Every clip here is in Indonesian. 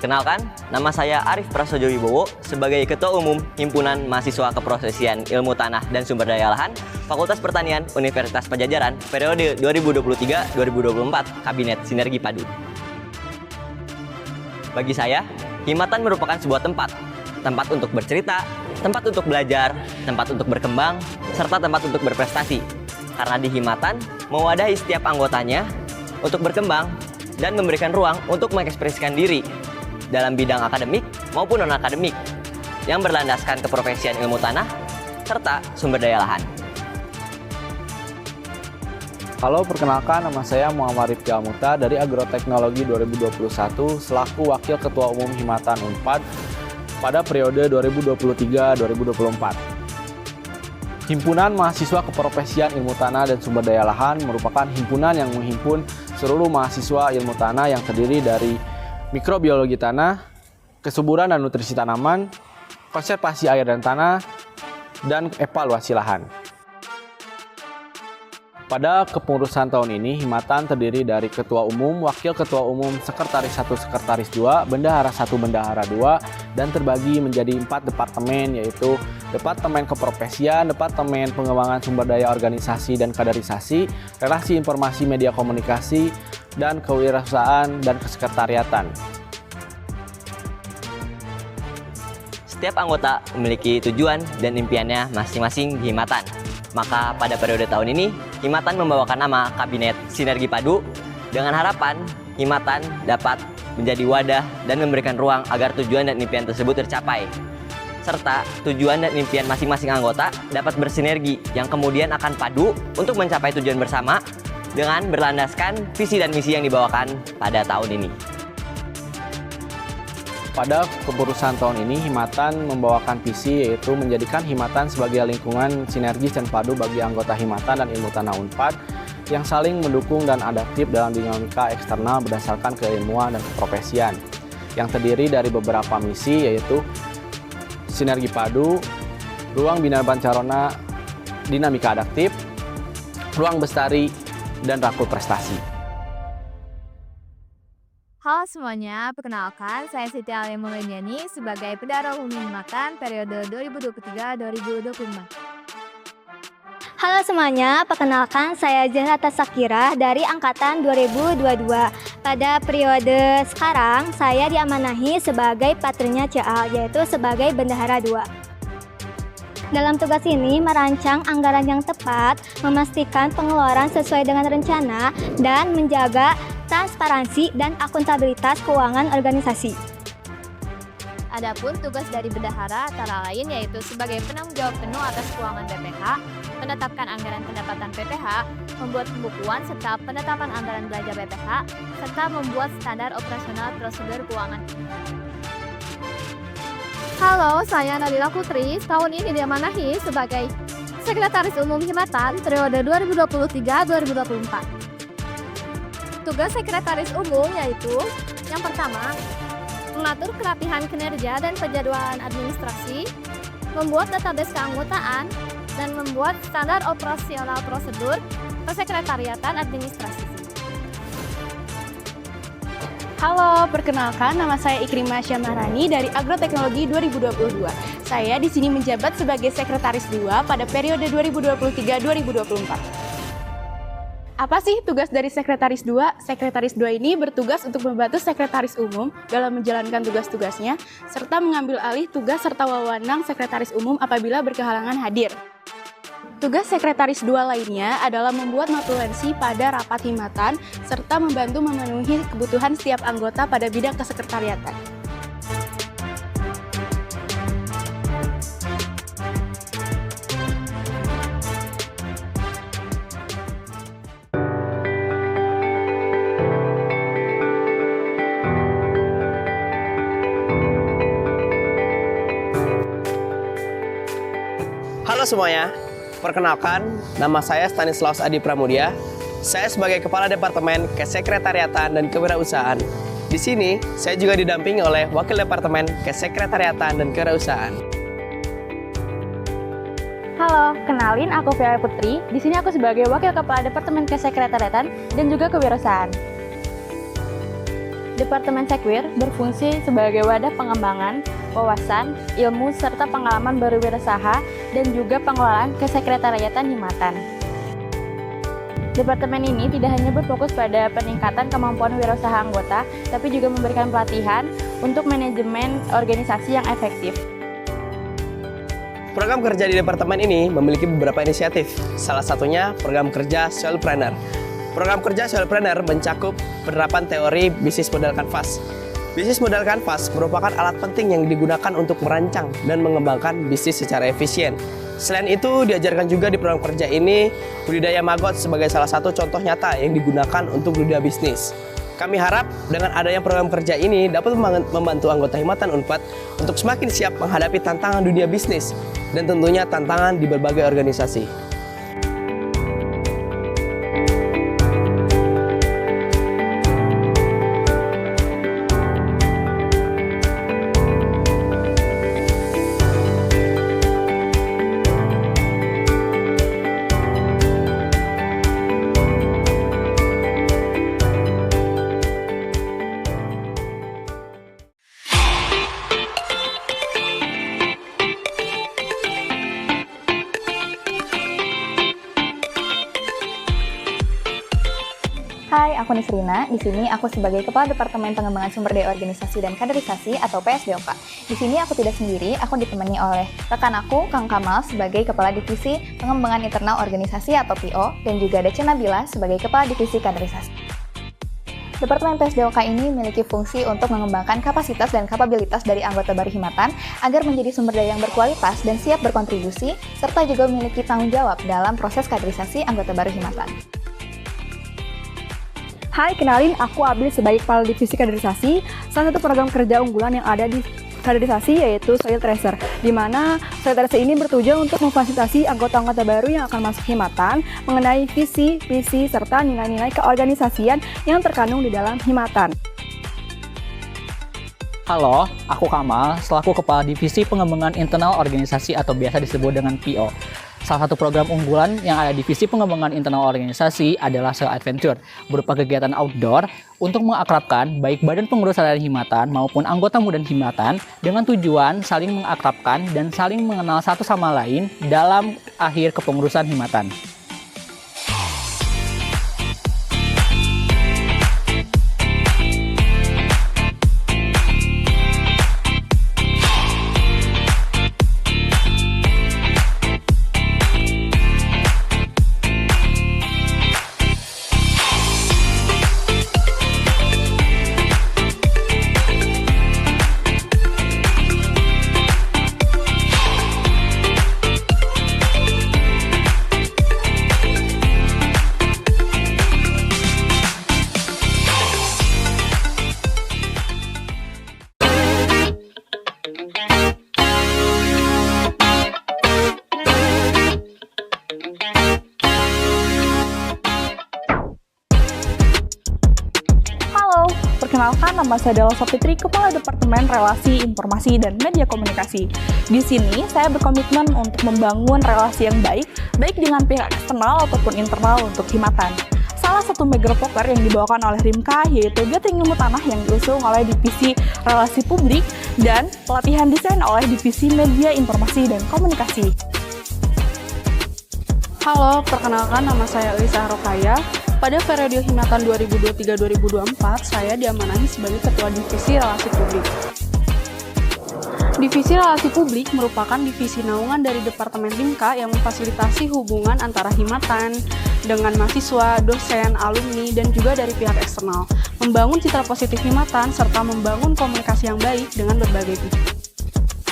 Perkenalkan, nama saya Arif Prasojo Wibowo sebagai Ketua Umum Himpunan Mahasiswa Keprofesian Ilmu Tanah dan Sumber Daya Lahan Fakultas Pertanian Universitas Padjadjaran periode 2023-2024 Kabinet Sinergi Padu. Bagi saya, himatan merupakan sebuah tempat untuk bercerita, tempat untuk belajar, tempat untuk berkembang, serta tempat untuk berprestasi. Karena di himatan mewadahi setiap anggotanya untuk berkembang dan memberikan ruang untuk mengekspresikan diri dalam bidang akademik maupun non-akademik yang berlandaskan keprofesian ilmu tanah serta sumber daya lahan. Halo, perkenalkan nama saya Muhammad Rifki Almuta dari Agroteknologi 2021 selaku Wakil Ketua Umum Himatan Unpad pada periode 2023-2024. Himpunan Mahasiswa Keprofesian Ilmu Tanah dan Sumber Daya Lahan merupakan himpunan yang menghimpun seluruh mahasiswa ilmu tanah yang terdiri dari mikrobiologi tanah, kesuburan dan nutrisi tanaman, konservasi air dan tanah, dan evaluasi lahan. Pada kepengurusan tahun ini, himatan terdiri dari Ketua Umum, Wakil Ketua Umum, Sekretaris 1, Sekretaris 2, Bendahara 1, Bendahara 2, dan terbagi menjadi 4 departemen, yaitu Departemen Keprofesian, Departemen Pengembangan Sumber Daya Organisasi dan Kaderisasi, Relasi Informasi Media Komunikasi, dan Kewirausahaan dan Kesekretariatan. Setiap anggota memiliki tujuan dan impiannya masing-masing di himatan. Maka pada periode tahun ini, himatan membawakan nama Kabinet Sinergi Padu dengan harapan himatan dapat menjadi wadah dan memberikan ruang agar tujuan dan impian tersebut tercapai. Serta tujuan dan impian masing-masing anggota dapat bersinergi yang kemudian akan padu untuk mencapai tujuan bersama dengan berlandaskan visi dan misi yang dibawakan pada tahun ini. Pada kepengurusan tahun ini, himatan membawakan visi yaitu menjadikan himatan sebagai lingkungan sinergis dan padu bagi anggota himatan dan ilmu tanah Unpad yang saling mendukung dan adaptif dalam dinamika eksternal berdasarkan keilmuan dan keprofesian, yang terdiri dari beberapa misi yaitu sinergi padu, ruang bina bancarona, dinamika adaptif, ruang bestari, dan rakul prestasi. Halo semuanya, perkenalkan saya Siti Alia Mulyanani sebagai Bendahara Umum Himatan periode 2023-2024. Halo semuanya, perkenalkan saya Jahrata Sakira dari Angkatan 2022. Pada periode sekarang, saya diamanahi sebagai patrinya CA, yaitu sebagai Bendahara 2. Dalam tugas ini, merancang anggaran yang tepat, memastikan pengeluaran sesuai dengan rencana, dan menjaga transparansi dan akuntabilitas keuangan organisasi. Adapun tugas dari bendahara antara lain yaitu sebagai penanggung jawab penuh atas keuangan BPH, menetapkan anggaran pendapatan BPH, membuat pembukuan serta penetapan anggaran belanja BPH, serta membuat standar operasional prosedur keuangan. Halo, saya Nabila Putri. Tahun ini diamanahi sebagai Sekretaris Umum Himatan periode 2023-2024. Tugas Sekretaris Umum yaitu yang pertama, mengatur kerapihan kinerja dan penjadwalan administrasi, membuat database keanggotaan, dan membuat standar operasional prosedur kesekretariatan administrasi. Halo, perkenalkan nama saya Ikrimah Syamahrani dari Agroteknologi 2022. Saya di sini menjabat sebagai Sekretaris 2 pada periode 2023-2024. Apa sih tugas dari Sekretaris 2? Sekretaris 2 ini bertugas untuk membantu Sekretaris Umum dalam menjalankan tugas-tugasnya, serta mengambil alih tugas serta wewenang Sekretaris Umum apabila berkehalangan hadir. Tugas Sekretaris 2 lainnya adalah membuat notulensi pada rapat himatan, serta membantu memenuhi kebutuhan setiap anggota pada bidang kesekretariatan. Halo semuanya, perkenalkan nama saya Stanislaus Adi Pramudia. Saya sebagai Kepala Departemen Kesekretariatan dan Kewirausahaan. Di sini, saya juga didampingi oleh Wakil Departemen Kesekretariatan dan Kewirausahaan. Halo, kenalin aku Via Putri. Di sini aku sebagai Wakil Kepala Departemen Kesekretariatan dan juga Kewirausahaan. Departemen Sekwir berfungsi sebagai wadah pengembangan, wawasan, ilmu, serta pengalaman berwirausaha dan juga pengelolaan kesekretariatan himatan. Departemen ini tidak hanya berfokus pada peningkatan kemampuan wirausaha anggota, tapi juga memberikan pelatihan untuk manajemen organisasi yang efektif. Program kerja di departemen ini memiliki beberapa inisiatif, salah satunya program kerja Soulpreneur. Program kerja Soulpreneur mencakup penerapan teori bisnis model kanvas. Bisnis model kanvas merupakan alat penting yang digunakan untuk merancang dan mengembangkan bisnis secara efisien. Selain itu, diajarkan juga di program kerja ini budidaya maggot sebagai salah satu contoh nyata yang digunakan untuk dunia bisnis. Kami harap dengan adanya program kerja ini dapat membantu anggota himatan Unpad untuk semakin siap menghadapi tantangan dunia bisnis dan tentunya tantangan di berbagai organisasi. Hai, aku Nisrina. Di sini aku sebagai Kepala Departemen Pengembangan Sumber Daya Organisasi dan Kaderisasi atau PSDOK. Di sini aku tidak sendiri, aku ditemani oleh rekan aku, Kang Kamal, sebagai Kepala Divisi Pengembangan Internal Organisasi atau PO, dan juga ada Cenabila sebagai Kepala Divisi Kaderisasi. Departemen PSDOK ini memiliki fungsi untuk mengembangkan kapasitas dan kapabilitas dari anggota baru himatan agar menjadi sumber daya yang berkualitas dan siap berkontribusi, serta juga memiliki tanggung jawab dalam proses kaderisasi anggota baru himatan. Hai, kenalin aku Abil sebagai Kepala Divisi Kaderisasi, salah satu program kerja unggulan yang ada di kaderisasi yaitu Soil Tracer, di mana Soil Tracer ini bertujuan untuk memfasilitasi anggota-anggota baru yang akan masuk himatan mengenai visi, misi, serta nilai-nilai keorganisasian yang terkandung di dalam himatan. Halo, aku Kamal, selaku Kepala Divisi Pengembangan Internal Organisasi atau biasa disebut dengan PO. Salah satu program unggulan yang ada di Divisi Pengembangan Internal Organisasi adalah Soil Adventure, berupa kegiatan outdoor untuk mengakrabkan baik badan pengurus harian himatan maupun anggota muda himatan dengan tujuan saling mengakrabkan dan saling mengenal satu sama lain dalam akhir kepengurusan himatan. Perkenalkan, nama saya adalah Sofitri, Kepala Departemen Relasi Informasi dan Media Komunikasi. Di sini, saya berkomitmen untuk membangun relasi yang baik dengan pihak eksternal ataupun internal untuk himatan. Salah satu mega poker yang dibawakan oleh RIMKA yaitu Gathering Ilmu Tanah yang diusung oleh Divisi Relasi Publik dan pelatihan desain oleh Divisi Media Informasi dan Komunikasi. Halo, perkenalkan nama saya Elisa Rokaya. Pada periode himatan 2023-2024, saya diamanahi sebagai Ketua Divisi Relasi Publik. Divisi Relasi Publik merupakan divisi naungan dari Departemen RIMKA yang memfasilitasi hubungan antara himatan dengan mahasiswa, dosen, alumni, dan juga dari pihak eksternal, membangun citra positif himatan, serta membangun komunikasi yang baik dengan berbagai pihak.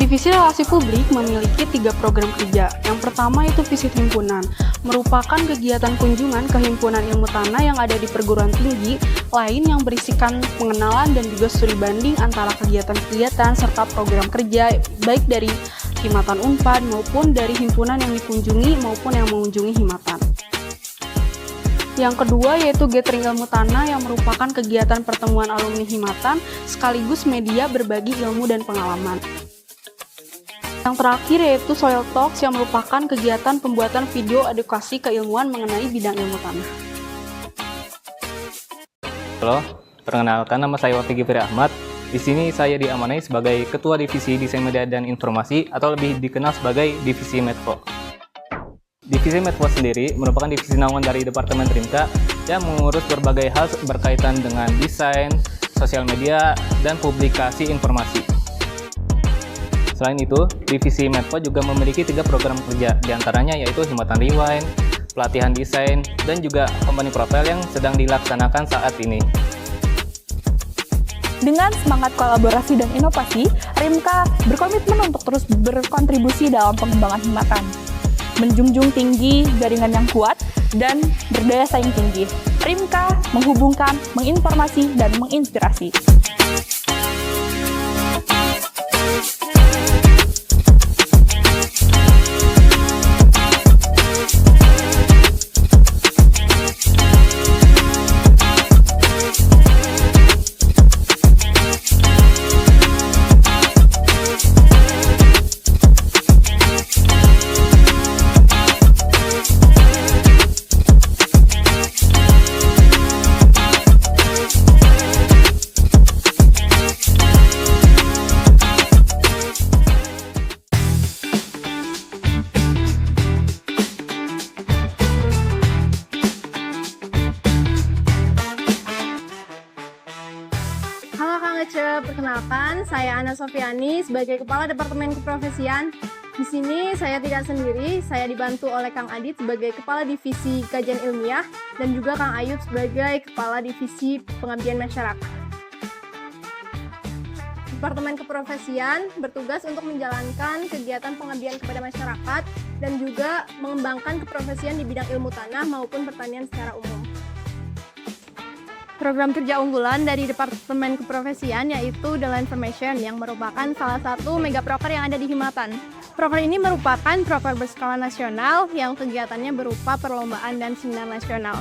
Divisi Relasi Publik memiliki 3 program kerja. Yang pertama itu Visit Himpunan, merupakan kegiatan kunjungan ke himpunan ilmu tanah yang ada di perguruan tinggi lain yang berisikan pengenalan dan juga studi banding antara kegiatan-kegiatan serta program kerja baik dari himatan Unpad maupun dari himpunan yang dikunjungi maupun yang mengunjungi himatan. Yang kedua yaitu Gathering Ilmu Tanah yang merupakan kegiatan pertemuan alumni himatan sekaligus media berbagi ilmu dan pengalaman. Yang terakhir yaitu Soil Talks yang merupakan kegiatan pembuatan video edukasi keilmuan mengenai bidang ilmu tanah. Halo, Perkenalkan, nama saya Wafi Gifri Ahmad. Di sini saya diamanai sebagai Ketua Divisi Desain Media dan Informasi atau lebih dikenal sebagai Divisi Medco. Divisi Medco sendiri merupakan divisi naungan dari Departemen Trimka yang mengurus berbagai hal berkaitan dengan desain, sosial media, dan publikasi informasi. Selain itu, Divisi Medco juga memiliki 3 program kerja, diantaranya yaitu Himatan Rewind, pelatihan desain, dan juga company profile yang sedang dilaksanakan saat ini. Dengan semangat kolaborasi dan inovasi, RIMKA berkomitmen untuk terus berkontribusi dalam pengembangan himatan. Menjunjung tinggi jaringan yang kuat dan berdaya saing tinggi. RIMKA menghubungkan, menginformasi, dan menginspirasi. Halo Kang Ece, perkenalkan saya Ana Sofiani sebagai Kepala Departemen Keprofesian. Di sini saya tidak sendiri, saya dibantu oleh Kang Adit sebagai Kepala Divisi Kajian Ilmiah dan juga Kang Ayub sebagai Kepala Divisi Pengabdian Masyarakat. Departemen Keprofesian bertugas untuk menjalankan kegiatan pengabdian kepada masyarakat dan juga mengembangkan keprofesian di bidang ilmu tanah maupun pertanian secara umum. Program kerja unggulan dari Departemen Keprofesian yaitu Dela Information yang merupakan salah satu mega proker yang ada di Himatan. Proker ini merupakan proker berskala nasional yang kegiatannya berupa perlombaan dan seminar nasional.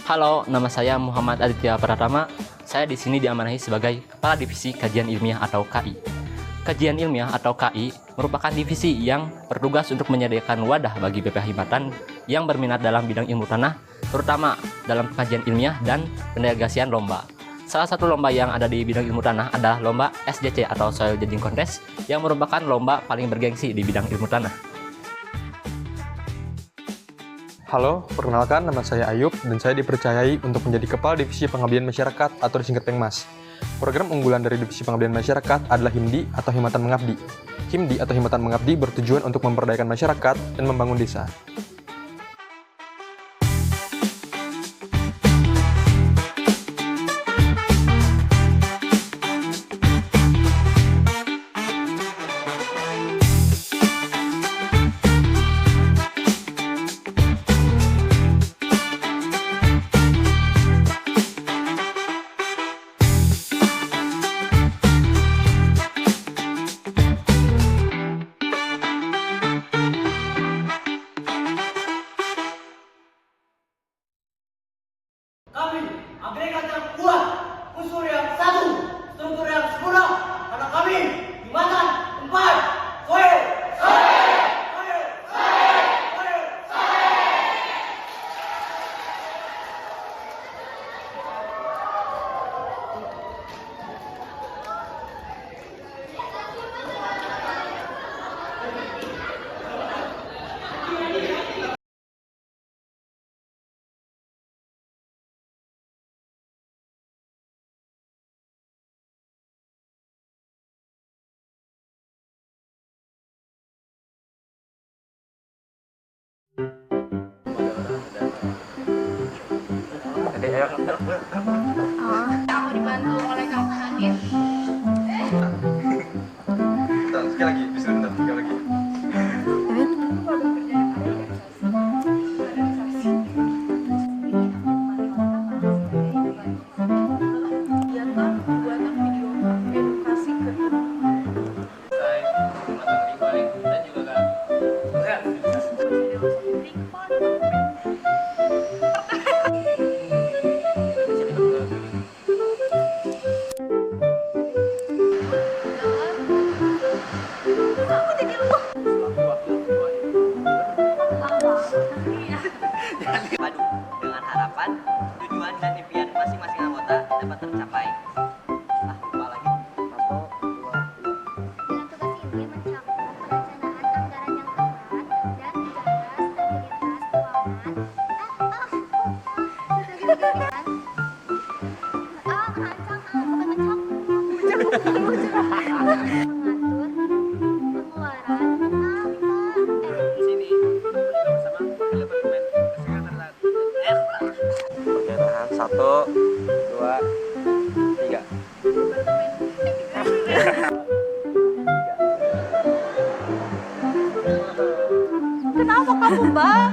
Halo, nama saya Muhammad Aditya Pratama. Saya di sini diamanahi sebagai Kepala Divisi Kajian Ilmiah atau KI. Kajian Ilmiah atau KI merupakan divisi yang bertugas untuk menyediakan wadah bagi BPH Himatan yang berminat dalam bidang ilmu tanah, terutama dalam kajian ilmiah dan pendelegasian lomba. Salah satu lomba yang ada di bidang ilmu tanah adalah lomba SJC atau Soil Judging Contest yang merupakan lomba paling bergengsi di bidang ilmu tanah. Halo, perkenalkan nama saya Ayub dan saya dipercayai untuk menjadi Kepala Divisi Pengabdian Masyarakat atau disingkat Pengmas. Program unggulan dari Divisi Pengabdian Masyarakat adalah HIMDI atau Himatan Mengabdi. HIMDI atau Himatan Mengabdi bertujuan untuk memberdayakan masyarakat dan membangun desa. Kami agregat yang kuat, unsur yang satu, struktur yang sempurna, karena kami Himatan 4, Soil, Soil, Soil, Soil, Soil, Soil. Aku dibantu oleh Kang Adit. Sekali lagi, bisa bentar, sekali lagi. Oke, tahan. 1, 2, 3. Kenapa kamu, Mbak?